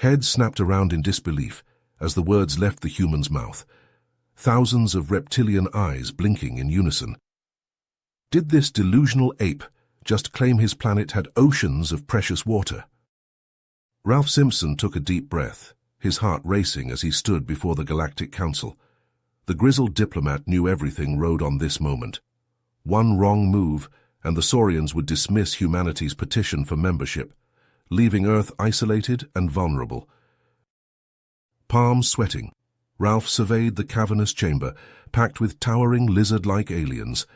Heads snapped around in disbelief as the words left the human's mouth, thousands of reptilian eyes blinking in unison. Did this delusional ape just claim his planet had oceans of precious water? Ralph Simpson took a deep breath, his heart racing as he stood before the Galactic Council. The grizzled diplomat knew everything rode on this moment. One wrong move, and the Saurians would dismiss humanity's petition for membership, leaving Earth isolated and vulnerable. Palms sweating, Ralph surveyed the cavernous chamber, packed with towering lizard-like aliens.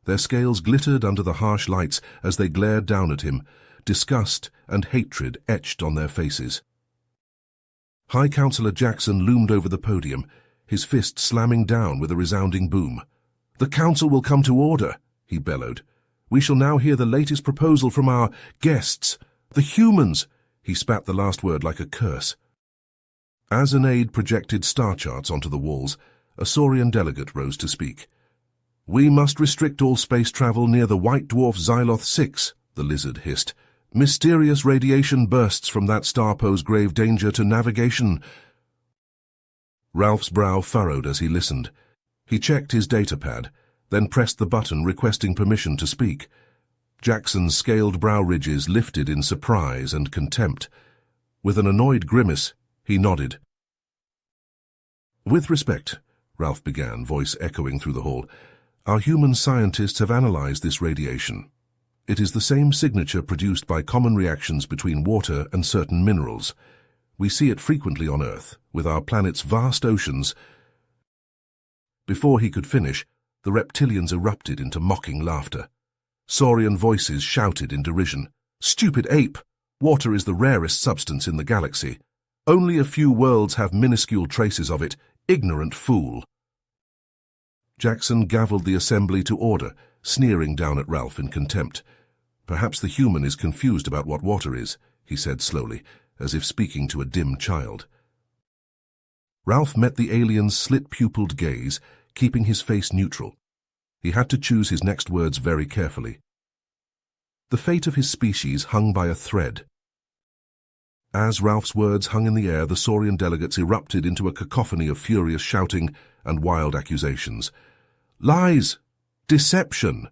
Their scales glittered under the harsh lights as they glared down at him, disgust and hatred etched on their faces. High Counselor Jackson loomed over the podium, his fist slamming down with a resounding boom. "The Council will come to order," he bellowed. "We shall now hear the latest proposal from our guests, the humans." He spat the last word like a curse. As an aide projected star charts onto the walls, a Saurian delegate rose to speak. "We must restrict all space travel near the white dwarf Xyloth 6, the lizard hissed. "Mysterious radiation bursts from that star pose grave danger to navigation." Ralph's brow furrowed as he listened. He checked his datapad, then pressed the button requesting permission to speak. Jackson's scaled brow ridges lifted in surprise and contempt. With an annoyed grimace, he nodded. "With respect," Ralph began, voice echoing through the hall, "our human scientists have analyzed this radiation. It is the same signature produced by common reactions between water and certain minerals. We see it frequently on Earth, with our planet's vast oceans." Before he could finish, the reptilians erupted into mocking laughter. Saurian voices shouted in derision. "Stupid ape! Water is the rarest substance in the galaxy. Only a few worlds have minuscule traces of it. Ignorant fool!" Jackson gavelled the assembly to order, sneering down at Ralph in contempt. "Perhaps the human is confused about what water is," he said slowly, as if speaking to a dim child. Ralph met the alien's slit-pupilled gaze, keeping his face neutral. He had to choose his next words very carefully. The fate of his species hung by a thread. As Ralph's words hung in the air, the Saurian delegates erupted into a cacophony of furious shouting and wild accusations. "Lies! Deception!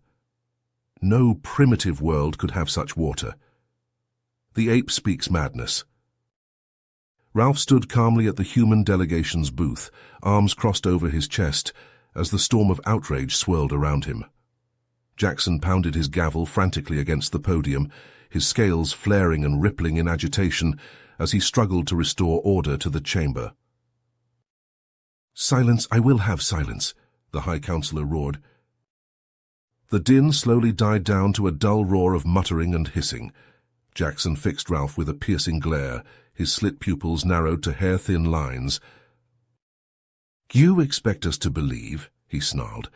No primitive world could have such water. The ape speaks madness." Ralph stood calmly at the human delegation's booth, arms crossed over his chest, as the storm of outrage swirled around him. Jackson pounded his gavel frantically against the podium, his scales flaring and rippling in agitation as he struggled to restore order to the chamber. "Silence, I will have silence," the High Counselor roared. The din slowly died down to a dull roar of muttering and hissing. Jackson fixed Ralph with a piercing glare, his slit pupils narrowed to hair-thin lines. "You expect us to believe," he snarled,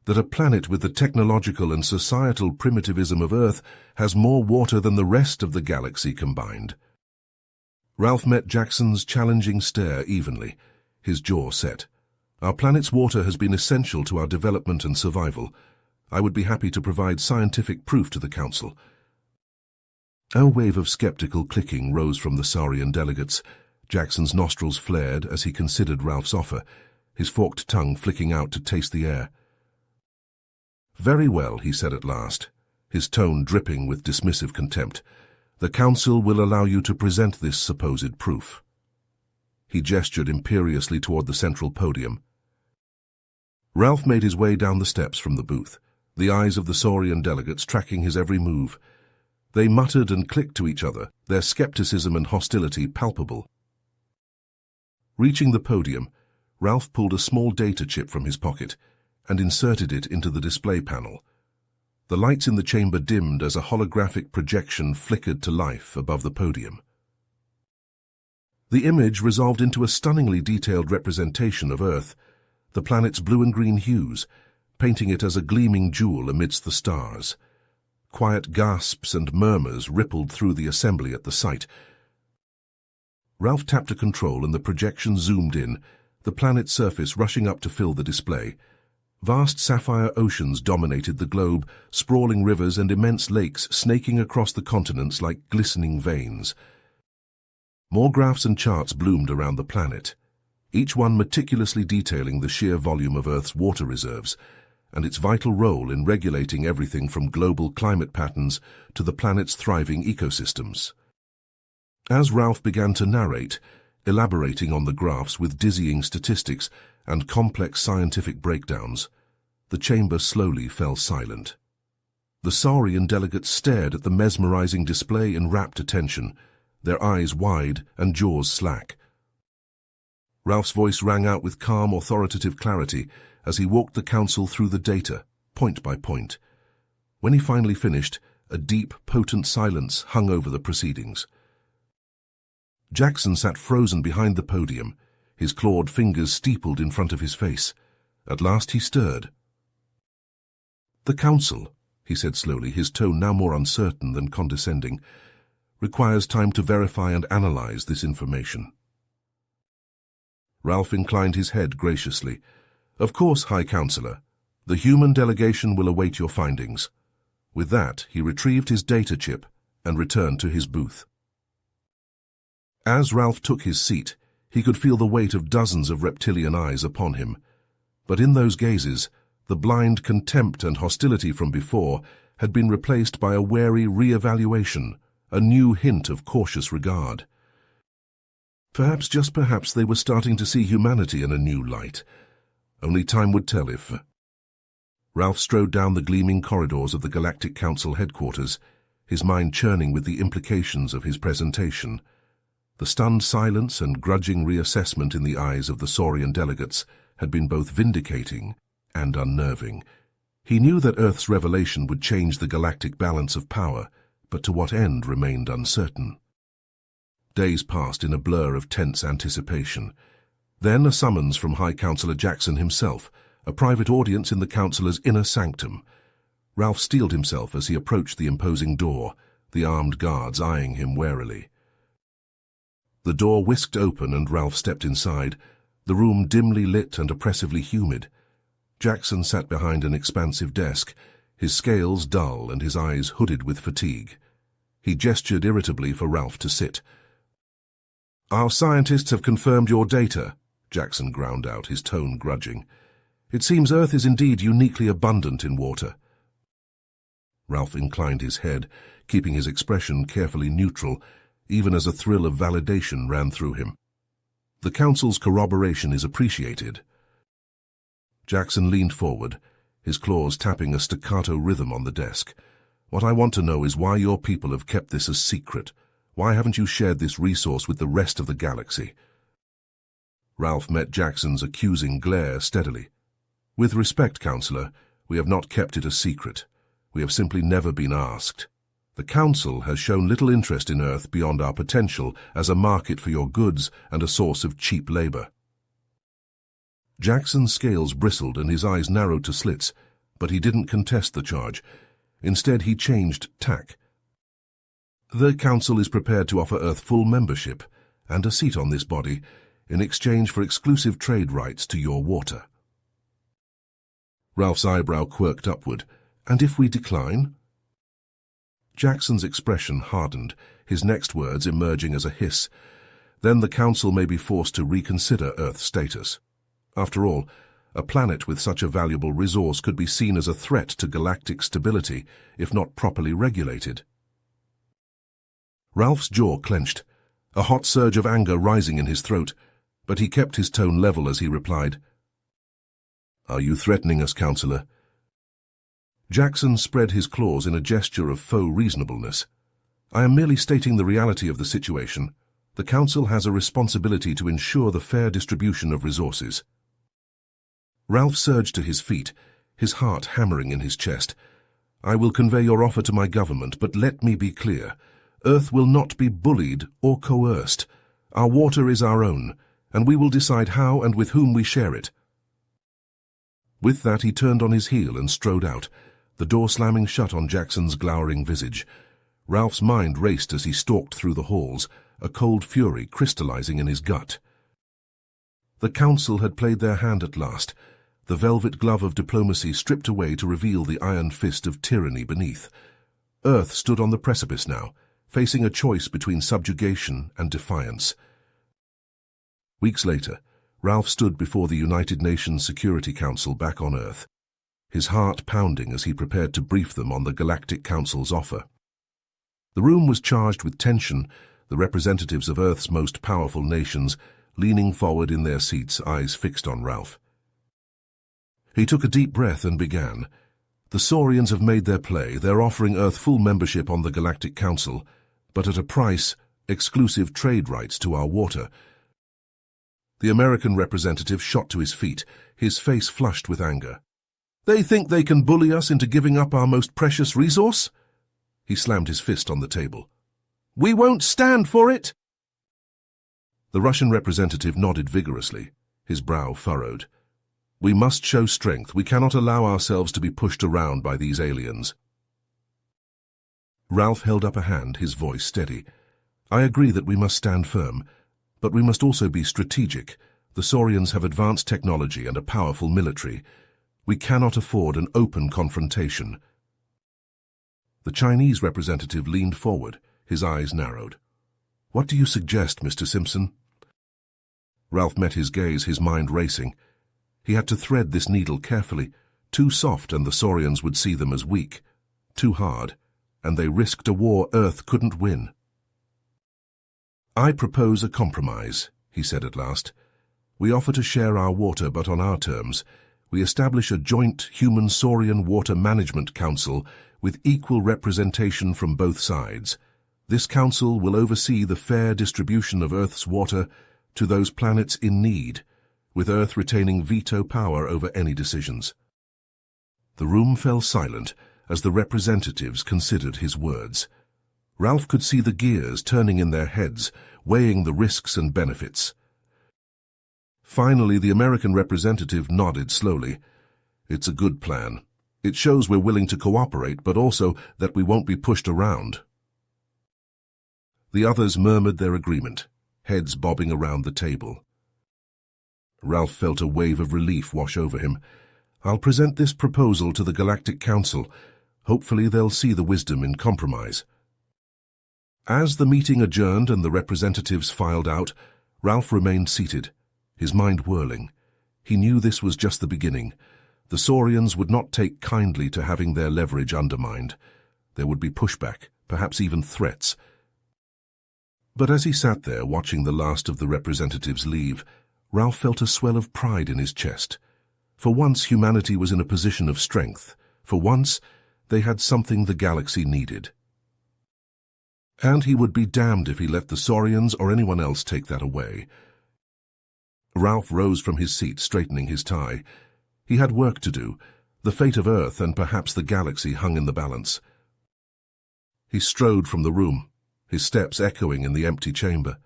"that a planet with the technological and societal primitivism of Earth has more water than the rest of the galaxy combined?" Ralph met Jackson's challenging stare evenly, his jaw set. "Our planet's water has been essential to our development and survival. I would be happy to provide scientific proof to the Council." A wave of skeptical clicking rose from the Saurian delegates. Jackson's nostrils flared as he considered Ralph's offer, his forked tongue flicking out to taste the air. "Very well," he said at last, his tone dripping with dismissive contempt. "The Council will allow you to present this supposed proof." He gestured imperiously toward the central podium. Ralph made his way down the steps from the booth, the eyes of the Saurian delegates tracking his every move. They muttered and clicked to each other, their skepticism and hostility palpable. Reaching the podium, Ralph pulled a small data chip from his pocket and inserted it into the display panel. The lights in the chamber dimmed as a holographic projection flickered to life above the podium. The image resolved into a stunningly detailed representation of Earth, the planet's blue and green hues, painting it as a gleaming jewel amidst the stars. Quiet gasps and murmurs rippled through the assembly at the sight. Ralph tapped a control and the projection zoomed in, the planet's surface rushing up to fill the display. Vast sapphire oceans dominated the globe, sprawling rivers and immense lakes snaking across the continents like glistening veins. More graphs and charts bloomed around the planet, each one meticulously detailing the sheer volume of Earth's water reserves and its vital role in regulating everything from global climate patterns to the planet's thriving ecosystems. As Ralph began to narrate, elaborating on the graphs with dizzying statistics and complex scientific breakdowns, the chamber slowly fell silent. The Saurian delegates stared at the mesmerizing display in rapt attention, their eyes wide and jaws slack. Ralph's voice rang out with calm, authoritative clarity as he walked the council through the data, point by point. When he finally finished, a deep, potent silence hung over the proceedings. Jackson sat frozen behind the podium, his clawed fingers steepled in front of his face. At last he stirred. "The council," he said slowly, his tone now more uncertain than condescending, "requires time to verify and analyze this information." Ralph inclined his head graciously. "Of course, High Counselor. The human delegation will await your findings." With that, he retrieved his data chip and returned to his booth. As Ralph took his seat, he could feel the weight of dozens of reptilian eyes upon him. But in those gazes, the blind contempt and hostility from before had been replaced by a wary re-evaluation, a new hint of cautious regard. Perhaps, just perhaps, they were starting to see humanity in a new light. Only time would tell if... Ralph strode down the gleaming corridors of the Galactic Council headquarters, his mind churning with the implications of his presentation. The stunned silence and grudging reassessment in the eyes of the Saurian delegates had been both vindicating and unnerving. He knew that Earth's revelation would change the galactic balance of power, but to what end remained uncertain. Days passed in a blur of tense anticipation. Then a summons from High Counselor Jackson himself, a private audience in the Councilor's inner sanctum. Ralph steeled himself as he approached the imposing door, the armed guards eyeing him warily. The door whisked open and Ralph stepped inside, the room dimly lit and oppressively humid. Jackson sat behind an expansive desk, his scales dull and his eyes hooded with fatigue. He gestured irritably for Ralph to sit. "Our scientists have confirmed your data," Jackson ground out, his tone grudging. "It seems Earth is indeed uniquely abundant in water." Ralph inclined his head, keeping his expression carefully neutral, even as a thrill of validation ran through him. "The Council's corroboration is appreciated." Jackson leaned forward, his claws tapping a staccato rhythm on the desk. "What I want to know is why your people have kept this a secret. Why haven't you shared this resource with the rest of the galaxy?" Ralph met Jackson's accusing glare steadily. "With respect, Counselor, we have not kept it a secret. We have simply never been asked. The Council has shown little interest in Earth beyond our potential as a market for your goods and a source of cheap labor." Jackson's scales bristled and his eyes narrowed to slits, but he didn't contest the charge. Instead, he changed tack. "The Council is prepared to offer Earth full membership and a seat on this body in exchange for exclusive trade rights to your water." Ralph's eyebrow quirked upward. "And if we decline?" Jackson's expression hardened, his next words emerging as a hiss. "Then the Council may be forced to reconsider Earth's status. After all, a planet with such a valuable resource could be seen as a threat to galactic stability if not properly regulated." Ralph's jaw clenched, a hot surge of anger rising in his throat, but he kept his tone level as he replied, "Are you threatening us, Counselor?" Jackson spread his claws in a gesture of faux reasonableness. "I am merely stating the reality of the situation. The Council has a responsibility to ensure the fair distribution of resources." Ralph surged to his feet, his heart hammering in his chest. "I will convey your offer to my government, but let me be clear. Earth will not be bullied or coerced. Our water is our own, and we will decide how and with whom we share it." With that, he turned on his heel and strode out, the door slamming shut on Jackson's glowering visage. Ralph's mind raced as he stalked through the halls, a cold fury crystallizing in his gut. The Council had played their hand at last, the velvet glove of diplomacy stripped away to reveal the iron fist of tyranny beneath. Earth stood on the precipice now, facing a choice between subjugation and defiance. Weeks later, Ralph stood before the United Nations Security Council back on Earth, his heart pounding as he prepared to brief them on the Galactic Council's offer. The room was charged with tension, the representatives of Earth's most powerful nations leaning forward in their seats, eyes fixed on Ralph. He took a deep breath and began. The Saurians have made their play. They're offering Earth full membership on the Galactic Council, but at a price, exclusive trade rights to our water. The American representative shot to his feet, his face flushed with anger. They think they can bully us into giving up our most precious resource? He slammed his fist on the table. We won't stand for it! The Russian representative nodded vigorously, his brow furrowed. We must show strength. We cannot allow ourselves to be pushed around by these aliens. Ralph held up a hand, his voice steady. I agree that we must stand firm, but we must also be strategic. The Saurians have advanced technology and a powerful military. We cannot afford an open confrontation. The Chinese representative leaned forward, his eyes narrowed. What do you suggest, Mr. Simpson? Ralph met his gaze, his mind racing. He had to thread this needle carefully. Too soft and the Saurians would see them as weak. Too hard, and they risked a war Earth couldn't win. I propose a compromise, he said at last. We offer to share our water, but on our terms. We establish a joint Human-Saurian Water Management Council with equal representation from both sides. This council will oversee the fair distribution of Earth's water to those planets in need, with Earth retaining veto power over any decisions. The room fell silent as the representatives considered his words. Ralph could see the gears turning in their heads, weighing the risks and benefits. Finally, the American representative nodded slowly. It's a good plan. It shows we're willing to cooperate, but also that we won't be pushed around. The others murmured their agreement, heads bobbing around the table. Ralph felt a wave of relief wash over him. I'll present this proposal to the Galactic Council. Hopefully they'll see the wisdom in compromise. As the meeting adjourned and the representatives filed out, Ralph remained seated, his mind whirling. He knew this was just the beginning. The Saurians would not take kindly to having their leverage undermined. There would be pushback, perhaps even threats. But as he sat there watching the last of the representatives leave, Ralph felt a swell of pride in his chest. For once, humanity was in a position of strength. For once, they had something the galaxy needed. And he would be damned if he let the Saurians or anyone else take that away. Ralph rose from his seat, straightening his tie. He had work to do. The fate of Earth and perhaps the galaxy hung in the balance. He strode from the room, his steps echoing in the empty chamber.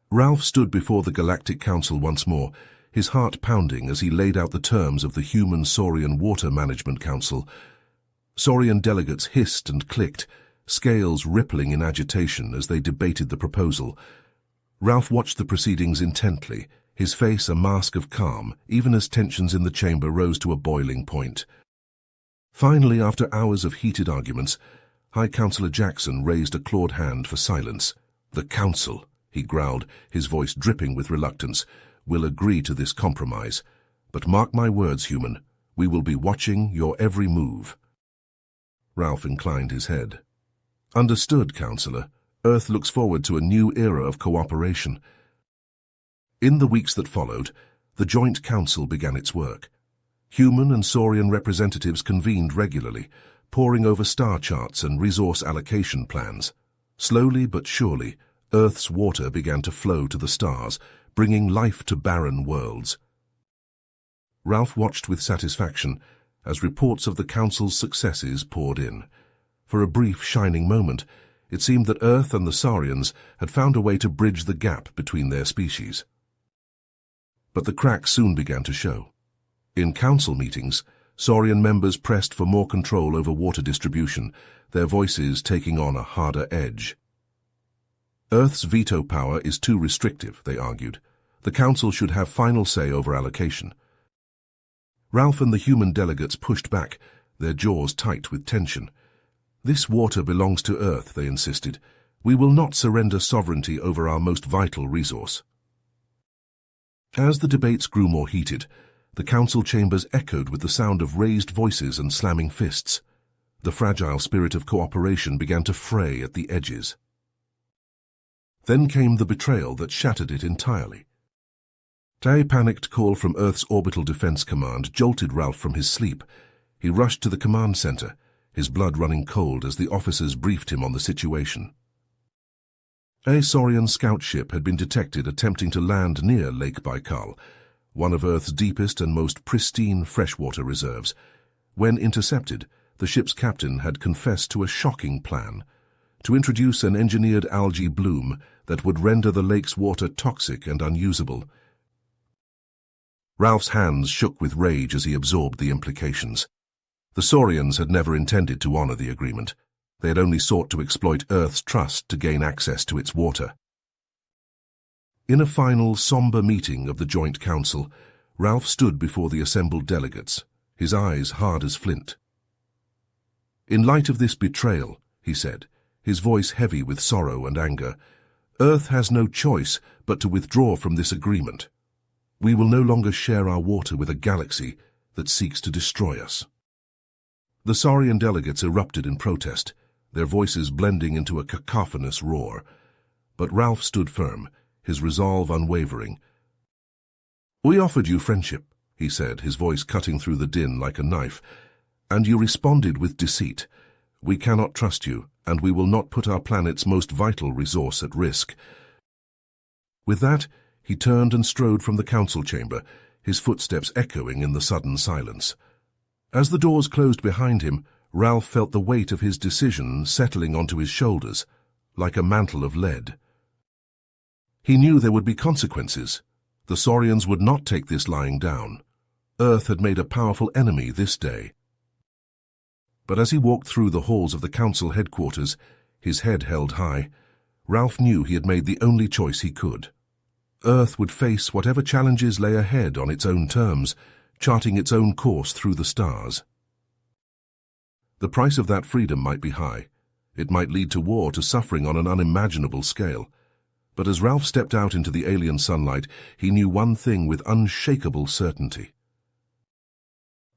Ralph stood before the Galactic Council once more, his heart pounding as he laid out the terms of the Human-Saurian Water Management Council. Saurian delegates hissed and clicked, scales rippling in agitation as they debated the proposal. Ralph watched the proceedings intently, his face a mask of calm, even as tensions in the chamber rose to a boiling point. Finally, after hours of heated arguments, High Councillor Jackson raised a clawed hand for silence. The Council, he growled, his voice dripping with reluctance, will agree to this compromise. But mark my words, human, we will be watching your every move. Ralph inclined his head. Understood, Councillor. Earth looks forward to a new era of cooperation. In the weeks that followed, the Joint Council began its work. Human and Saurian representatives convened regularly, poring over star charts and resource allocation plans. Slowly but surely, Earth's water began to flow to the stars, bringing life to barren worlds. Ralph watched with satisfaction as reports of the Council's successes poured in. For a brief, shining moment, it seemed that Earth and the Saurians had found a way to bridge the gap between their species. But the cracks soon began to show. In council meetings, Saurian members pressed for more control over water distribution, their voices taking on a harder edge. Earth's veto power is too restrictive, they argued. The Council should have final say over allocation. Ralph and the human delegates pushed back, their jaws tight with tension. This water belongs to Earth, they insisted. We will not surrender sovereignty over our most vital resource. As the debates grew more heated, the council chambers echoed with the sound of raised voices and slamming fists. The fragile spirit of cooperation began to fray at the edges. Then came the betrayal that shattered it entirely. A panicked call from Earth's Orbital Defense Command jolted Ralph from his sleep. He rushed to the command center, his blood running cold as the officers briefed him on the situation. A Saurian scout ship had been detected attempting to land near Lake Baikal, one of Earth's deepest and most pristine freshwater reserves. When intercepted, the ship's captain had confessed to a shocking plan: to introduce an engineered algae bloom that would render the lake's water toxic and unusable. Ralph's hands shook with rage as he absorbed the implications. The Saurians had never intended to honor the agreement. They had only sought to exploit Earth's trust to gain access to its water. In a final, somber meeting of the Joint Council, Ralph stood before the assembled delegates, his eyes hard as flint. "In light of this betrayal," he said, his voice heavy with sorrow and anger, "Earth has no choice but to withdraw from this agreement. We will no longer share our water with a galaxy that seeks to destroy us." The Saurian delegates erupted in protest, their voices blending into a cacophonous roar. But Ralph stood firm, his resolve unwavering. "We offered you friendship," he said, his voice cutting through the din like a knife, "and you responded with deceit. We cannot trust you, and we will not put our planet's most vital resource at risk." With that, he turned and strode from the council chamber, his footsteps echoing in the sudden silence. As the doors closed behind him, Ralph felt the weight of his decision settling onto his shoulders, like a mantle of lead. He knew there would be consequences. The Saurians would not take this lying down. Earth had made a powerful enemy this day. But as he walked through the halls of the council headquarters, his head held high, Ralph knew he had made the only choice he could. Earth would face whatever challenges lay ahead on its own terms, charting its own course through the stars. The price of that freedom might be high. It might lead to war, to suffering on an unimaginable scale. But as Ralph stepped out into the alien sunlight, he knew one thing with unshakable certainty.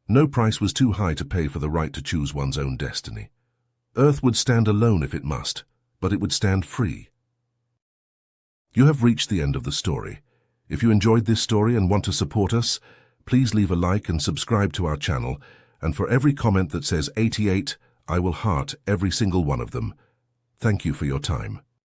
No price was too high to pay for the right to choose one's own destiny. Earth would stand alone if it must, but it would stand free. You have reached the end of the story. If you enjoyed this story and want to support us, please leave a like and subscribe to our channel, and for every comment that says 88, I will heart every single one of them. Thank you for your time.